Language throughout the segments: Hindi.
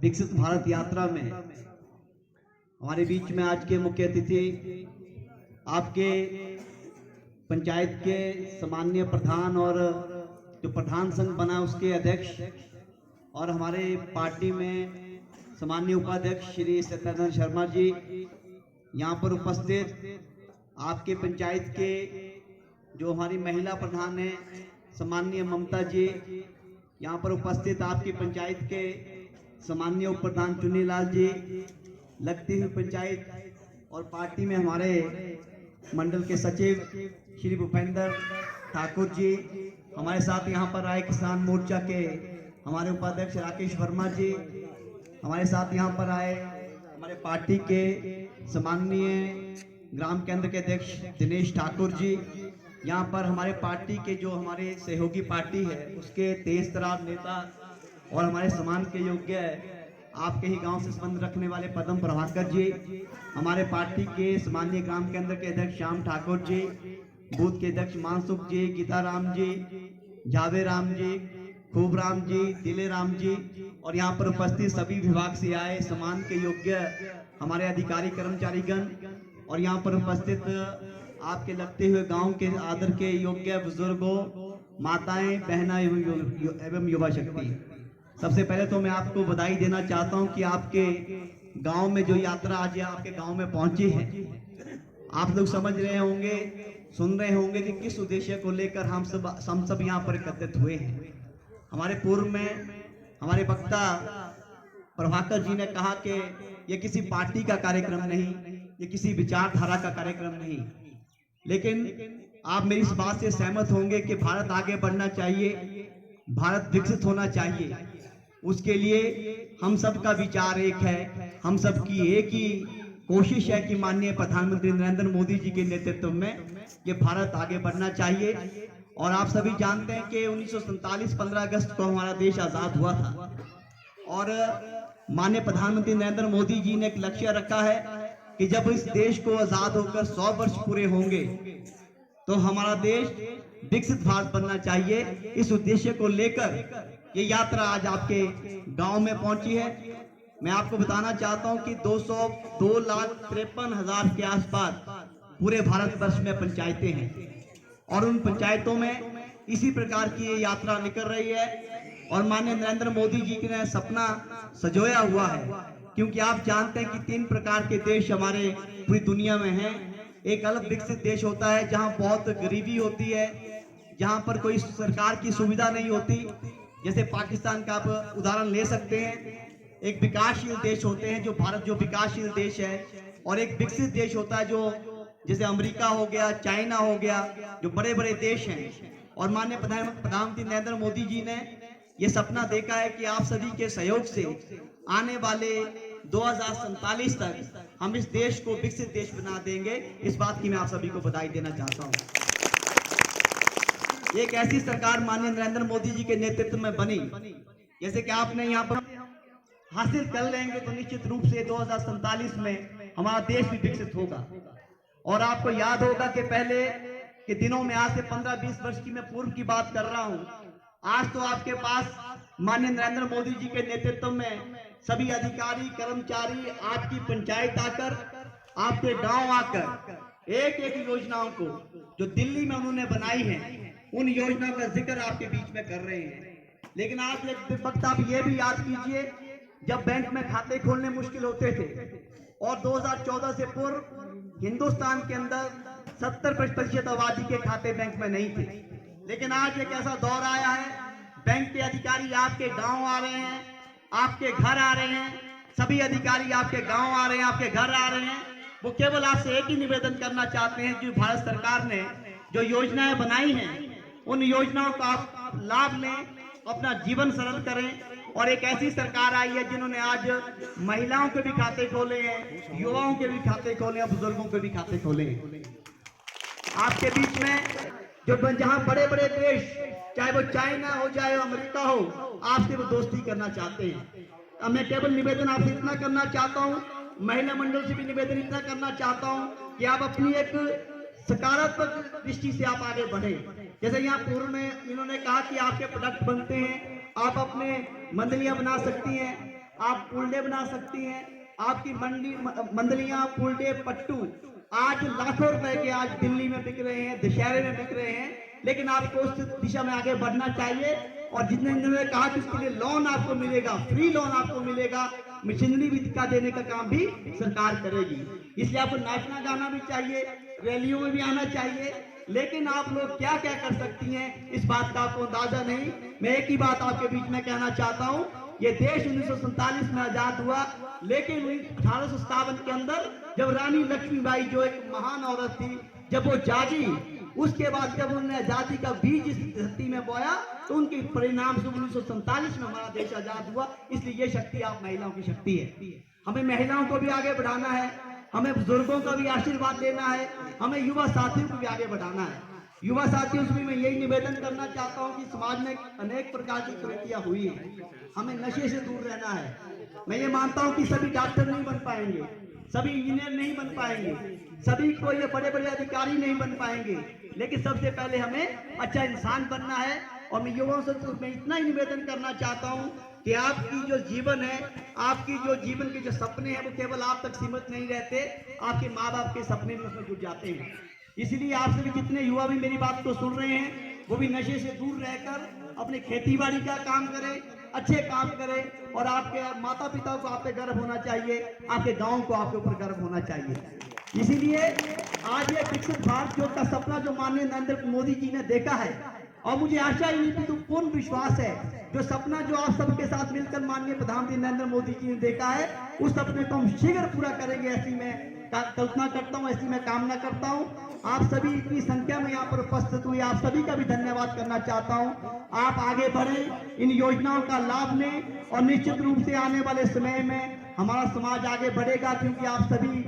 विकसित भारत यात्रा में हमारे बीच में आज के मुख्य अतिथि आपके पंचायत के सामान्य प्रधान और जो प्रधान संघ बना उसके अध्यक्ष और हमारे पार्टी में सामान्य उपाध्यक्ष श्री सत्यानंद शर्मा जी, यहाँ पर उपस्थित आपके पंचायत के जो हमारी महिला प्रधान है सामान्य ममता जी, यहाँ पर उपस्थित आपकी पंचायत के सामान्य उप प्रधान चुन्नीलाल जी, लगती हुई पंचायत और पार्टी में हमारे मंडल के सचिव श्री भूपेंद्र ठाकुर जी, हमारे साथ यहाँ पर आए किसान मोर्चा के हमारे उपाध्यक्ष राकेश वर्मा जी, हमारे साथ यहाँ पर आए हमारे पार्टी के सामान्य ग्राम केंद्र के अध्यक्ष दिनेश ठाकुर जी, यहाँ पर हमारे पार्टी के जो हमारे सहयोगी पार्टी है उसके तेज तरार नेता और हमारे समाज के योग्य आपके ही गांव से संबंध रखने वाले पदम प्रभाकर जी, हमारे पार्टी के सामान्य ग्राम केंद्र के अध्यक्ष श्याम ठाकुर जी, बूथ के अध्यक्ष मानसुख जी, गीताराम जी, जावे राम जी, खूब राम जी, दिले राम जी और यहाँ पर उपस्थित सभी विभाग से आए समान के योग्य हमारे अधिकारी कर्मचारीगण और यहाँ पर उपस्थित आपके लगते हुए गांव के आदर के योग्य बुजुर्गों, माताएं, बहना एवं युवा शक्ति। सबसे पहले तो मैं आपको बधाई देना चाहता हूं कि आपके गांव में जो यात्रा आज आपके गांव में पहुंची है, आप लोग समझ रहे होंगे, सुन रहे होंगे कि किस उद्देश्य को लेकर हम सब यहाँ पर एकत्रित हुए हैं। हमारे पूर्व में हमारे वक्ता प्रभाकर जी ने कहा कि ये किसी पार्टी का कार्यक्रम नहीं, ये किसी विचारधारा का कार्यक्रम नहीं, लेकिन आप मेरी इस बात से सहमत होंगे कि भारत आगे बढ़ना चाहिए, भारत विकसित होना चाहिए। उसके लिए हम सबका विचार एक है, हम सबकी एक ही कोशिश है कि माननीय प्रधानमंत्री नरेंद्र मोदी जी के नेतृत्व में ये भारत आगे बढ़ना चाहिए। और आप सभी जानते हैं कि 1947 15 अगस्त को हमारा देश आजाद हुआ था और माननीय प्रधानमंत्री नरेंद्र मोदी जी ने एक लक्ष्य रखा है कि जब इस देश को आजाद होकर 100 वर्ष पूरे होंगे तो हमारा देश विकसित भारत बनना चाहिए। इस उद्देश्य को लेकर ये यात्रा आज आपके गांव में पहुंची है। मैं आपको बताना चाहता हूं कि 2,53,000 के आसपास पूरे भारतवर्ष में पंचायतें हैं और उन पंचायतों में इसी प्रकार की ये यात्रा निकल रही है और माननीय नरेंद्र मोदी जी ने सपना सजोया हुआ है, क्योंकि आप जानते हैं कि 3 प्रकार के देश हमारे पूरी दुनिया में हैं। एक अलग विकसित देश होता है जहां बहुत गरीबी होती है, जहां पर कोई सरकार की सुविधा नहीं होती, जैसे पाकिस्तान का आप उदाहरण ले सकते हैं। एक विकासशील देश होते हैं जो भारत जो विकासशील देश है, और एक विकसित देश होता है जो जैसे अमेरिका हो गया, चाइना हो गया, जो बड़े बड़े देश हैं। और माननीय प्रधानमंत्री नरेंद्र मोदी जी ने ये सपना देखा है कि आप सभी के सहयोग से आने वाले 2047 तक हम इस देश को विकसित देश बना देंगे। इस बात की मैं आप सभी को बधाई देना चाहता हूँ। एक ऐसी सरकार माननीय नरेंद्र मोदी जी के नेतृत्व में बनी, जैसे कि आपने यहाँ पर हासिल कर लेंगे तो निश्चित रूप से 2047 में हमारा देश भी विकसित होगा। और आपको याद होगा कि पहले के दिनों में, आज से 15-20 वर्ष की मैं पूर्व की बात कर रहा हूं, आज तो आपके पास माननीय नरेंद्र मोदी जी के नेतृत्व में सभी अधिकारी कर्मचारी आपकी पंचायत आकर, आपके गांव आकर एक एक योजनाओं को जो दिल्ली में उन्होंने बनाई है उन योजनाओं का जिक्र आपके बीच में कर रहे हैं। लेकिन आज एक वक्त आप ये भी याद कीजिए, जब बैंक में खाते खोलने मुश्किल होते थे और 2014 से पूर्व हिंदुस्तान के अंदर 70% आबादी के खाते बैंक में नहीं थे। लेकिन आज एक ऐसा दौर आया है, बैंक के अधिकारी आपके गांव आ रहे हैं, आपके घर आ रहे हैं, सभी अधिकारी आपके गांव आ रहे हैं, आपके घर आ रहे हैं। वो केवल आपसे एक ही निवेदन करना चाहते हैं कि भारत सरकार ने जो योजनाएं बनाई हैं उन योजनाओं का आप लाभ लें, अपना जीवन सरल करें। और एक ऐसी सरकार आई है जिन्होंने आज महिलाओं के भी खाते खोले हैं, युवाओं के भी खाते खोले हैं, बुजुर्गों के भी खाते खोले हैं। आपके बीच में जो जहां बड़े बड़े देश, चाहे वो चाइना हो चाहे वो अमेरिका हो, आपसे वो दोस्ती करना चाहते हैं। अब मैं केवल निवेदन आपसे इतना करना चाहता हूं, महिला मंडल से भी निवेदन इतना करना चाहता हूं कि आप अपनी एक सकारात्मक दृष्टि से आप आगे बढ़े। जैसे यहाँ पूर्व में इन्होंने कहा कि आपके प्रोडक्ट बनते हैं आप अपने मंडलियां बना सकती हैं, आप पुलडे बना सकती हैं। आपकी मंडलियां, पुलडे, पट्टू आज लाखों रुपए के आज दिल्ली में बिक रहे हैं, दशहरे में बिक रहे हैं, लेकिन आपको उस दिशा में आगे बढ़ना चाहिए। और जितने इन्होंने कहा कि उसके लिए लोन आपको मिलेगा, फ्री लोन आपको मिलेगा, मशीनरी भी दिखा देने का काम भी सरकार करेगी। इसलिए आपको नाचना गाना भी चाहिए, रैलियों में भी आना चाहिए, लेकिन आप लोग क्या क्या कर सकती हैं इस बात का आपको अंदाजा नहीं। मैं एक ही बात आपके बीच में कहना चाहता हूं, ये देश 1947 में आजाद हुआ, लेकिन 1857 के अंदर जब रानी लक्ष्मीबाई जो एक महान औरत थी, जब वो जागी, उसके बाद जब उन्होंने आजादी का बीज इस धरती में बोया, तो उनके परिणाम से 1947 में हमारा देश आजाद हुआ। इसलिए ये शक्ति आप महिलाओं की शक्ति है। हमें महिलाओं को भी आगे बढ़ाना है, हमें बुजुर्गों का भी आशीर्वाद लेना है, हमें युवा साथियों को भी आगे बढ़ाना है। युवा साथियों से भी मैं यही निवेदन करना चाहता हूं कि समाज में अनेक प्रकार की कुरीतियां हुई हैं, हमें नशे से दूर रहना है। मैं ये मानता हूं कि सभी डॉक्टर नहीं बन पाएंगे, सभी इंजीनियर नहीं बन पाएंगे, सभी को ये बड़े बड़े अधिकारी नहीं बन पाएंगे, लेकिन सबसे पहले हमें अच्छा इंसान बनना है। और मैं युवाओं से तो मैं इतना ही निवेदन करना चाहता हूं कि आपकी जो जीवन है, आपकी जो जीवन के जो सपने हैं, वो केवल आप तक सीमित नहीं रहते, आपके माँ बाप के सपने भी उसमें जुट जाते हैं। इसलिए आपसे भी जितने युवा भी मेरी बात को सुन रहे हैं, वो भी नशे से दूर रहकर अपने खेतीबाड़ी का काम करें, अच्छे काम करें, और आपके माता पिता को आप पे गर्व होना चाहिए, आपके गांव को आपके ऊपर गर्व होना चाहिए। इसीलिए आज ये विकसित भारत का सपना जो माननीय नरेंद्र मोदी जी ने देखा है, और मुझे आशा ही नहीं तो पूर्ण विश्वास है, जो सपना जो आप सबके साथ मिलकर माननीय प्रधानमंत्री नरेंद्र मोदी जी ने देखा है, उस सपने को हम शीघ्र पूरा करेंगे, ऐसी मैं कल्पना करता हूँ, ऐसी मैं कामना करता हूँ। आप सभी इतनी संख्या में यहाँ पर उपस्थित हुए, आप सभी का भी धन्यवाद करना चाहता हूँ। आप आगे बढ़ें, इन योजनाओं का लाभ लें, और निश्चित रूप से आने वाले समय में हमारा समाज आगे बढ़ेगा, क्योंकि आप सभी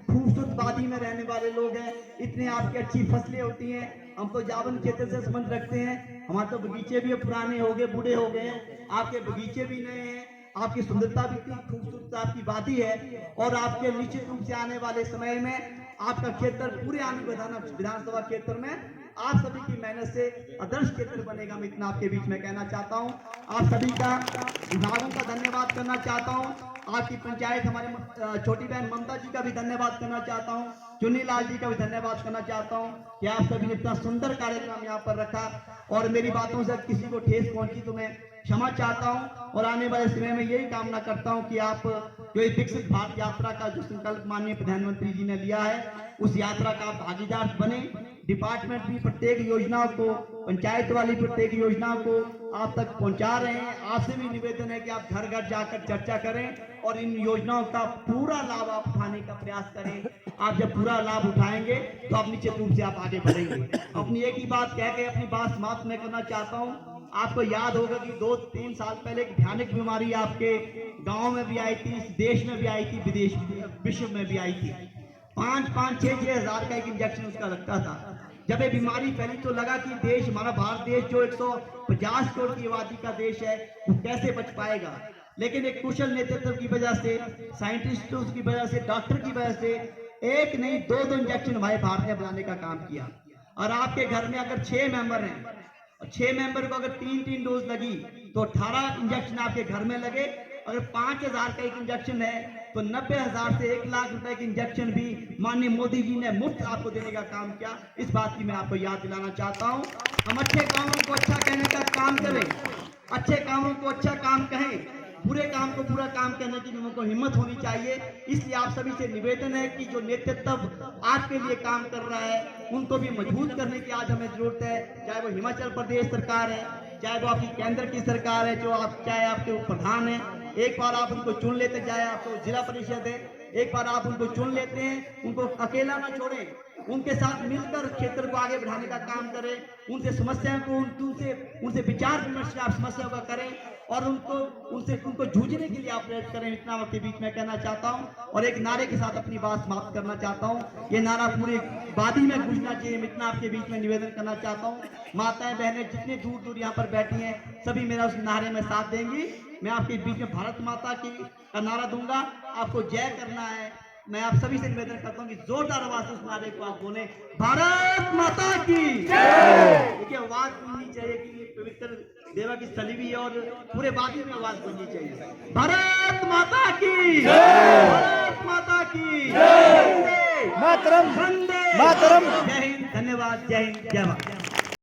खूबसूरत वादी में रहने वाले लोग हैं, इतने आपकी अच्छी फसलें होती हैं। हम तो जावन क्षेत्र से संबंध रखते हैं, हमारे तो बगीचे भी पुराने हो गए, बूढ़े हो गए, आपके बगीचे भी नए हैं, आपकी सुंदरता भी इतनी खूबसूरत आपकी वादी है, और आपके निश्चित रूप से आने वाले समय में आपका क्षेत्र पूरे आने विधानसभा क्षेत्र में आप सभी की मेहनत से आदर्श क्षेत्र बनेगा। मैं इतना आपके बीच में कहना चाहता हूं। आप सभी का विभागों का धन्यवाद करना चाहता हूं, आपकी पंचायत हमारी छोटी बहन ममता जी का भी धन्यवाद करना चाहता हूं, चुन्नी लाल जी का भी धन्यवाद करना चाहता हूं कि आप सभी ने इतना सुंदर कार्यक्रम यहाँ पर रखा, और मेरी बातों से किसी को ठेस पहुंची तो मैं क्षमा चाहता हूं। और आने वाले समय में यही कामना करता हूं कि आप जो विकसित भारत यात्रा का जो संकल्प माननीय प्रधानमंत्री जी ने लिया है, उस यात्रा का आप भागीदार बने। डिपार्टमेंट भी प्रत्येक योजनाओं को, पंचायत वाली प्रत्येक योजनाओं को आप तक पहुंचा रहे हैं। आपसे भी निवेदन है कि आप घर घर जाकर चर्चा करें और इन योजनाओं का पूरा लाभ आप उठाने का प्रयास करें। आप जब पूरा लाभ उठाएंगे तो आप निश्चित रूप से आप आगे बढ़ेंगे। अपनी एक ही बात कह के अपनी बात समाप्त मैं करना चाहता हूँ। आपको याद होगा कि 2-3 साल पहले एक भयानक बीमारी आपके गांव में भी आई थी, इस देश में भी आई थी, विदेश विश्व में भी आई थी। 5-6 हजार का एक इंजेक्शन उसका लगता था। जब ये बीमारी फैली तो लगा कि देश, हमारा भारत देश जो 150 करोड़ की आबादी का देश है, वो कैसे बच पाएगा। लेकिन एक कुशल नेतृत्व की वजह से, साइंटिस्टों की वजह से, डॉक्टर की वजह से एक नहीं 2 इंजेक्शन हमारे भारत ने बनाने का काम किया। और आपके घर में अगर 6 मेंबर हैं, 6 मेंबर को अगर 3-3 डोज लगी तो 18 इंजेक्शन आपके घर में लगे। अगर 5000 का एक इंजेक्शन है तो 90,000 से 1 लाख रुपए के इंजेक्शन भी माननीय मोदी जी ने मुफ्त आपको देने का काम किया। इस बात की मैं आपको याद दिलाना चाहता हूं। हम अच्छे कामों को अच्छा कहने का काम करें, अच्छे कामों को अच्छा काम कहें, बुरे काम को बुरा काम कहने की हमको हिम्मत होनी चाहिए। इसलिए आप सभी से निवेदन है कि जो नेतृत्व आपके लिए काम कर रहा है, उनको भी मजबूत करने की आज हमें जरूरत है। चाहे वो हिमाचल प्रदेश सरकार है, चाहे वो आपकी केंद्र की सरकार है, जो आप चाहे आपके प्रधान है, एक बार आप उनको चुन लेते, चाहे आपको जिला परिषद है, एक बार आप उनको चुन लेते हैं, उनको अकेला ना छोड़ें, उनके साथ मिलकर क्षेत्र को आगे बढ़ाने का काम करें, उनसे समस्याओं को उनसे विचार विमर्श आप समस्याओं का करें और उनको जूझने के लिए आप प्रयास करें। इतना आपके बीच में कहना चाहता हूं और एक नारे के साथ अपनी बात समाप्त करना चाहता हूं। ये नारा पूरी वादी में गूंजना चाहिए। मैं इतना आपके बीच में निवेदन करना चाहता हूं। माताएं बहनें जितने दूर दूर यहाँ पर बैठी हैं, सभी मेरा उस नारे में साथ देंगी। मैं आपके बीच में भारत माता की का नारा दूंगा, आपको जय करना है। मैं आप सभी से निवेदन करता हूं कि जोरदार आवाज से उस नारे को आप बोले, भारत माता की। देखिए आवाज मिलनी चाहिए कि पवित्र देवा की स्थली भी है और पूरे वादी में आवाज सुननी चाहिए। भारत माता की भारत माता की मातरम वंदे मातरम। जय हिंद, धन्यवाद, जय हिंद, जय भारत।